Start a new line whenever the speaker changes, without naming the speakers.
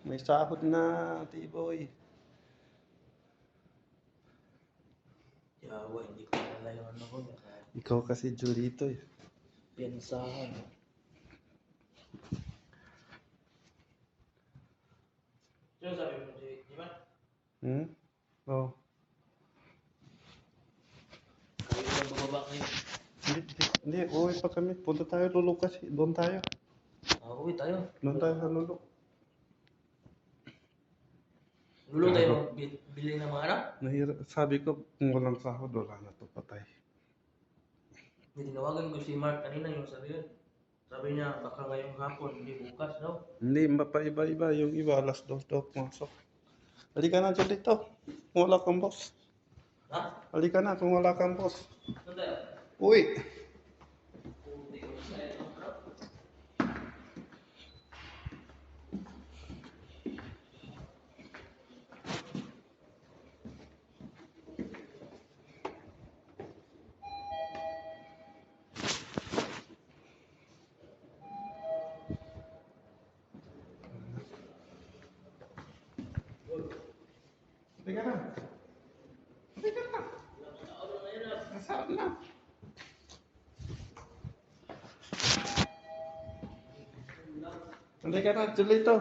May sahod na, T-Boy.
Yawa, hindi ko alala yung ano ko.
Ikaw kasi Julito eh.
Piyansahan. Sino sabi mo, di ba?
Oh.
Kayo lang bumaba kayo.
Hindi, uwi pa kami. Punta tayo, Lulu kasi. Doon tayo.
Uwi tayo.
Doon tayo sa Lulu.
Lulu tayo bili ng mga anak?
Sabi ko, kung walang sahod, wala na to, patay.
Hindi tinawagan ko si Mark kanina yung sabi yun. Sabi niya, baka ngayong hapon, hindi bukas daw.
Hindi, mapaiba-iba. Yung iba, alas 2 daw pumasok. Halika na, Julito. Kung wala kang boss.
Ha?
Halika na, kung wala kang boss.
Saan tayo?
Uy!
Hindi ko siya ito.
Halika na. Halika na. Nasaan na? Halika na, Julito.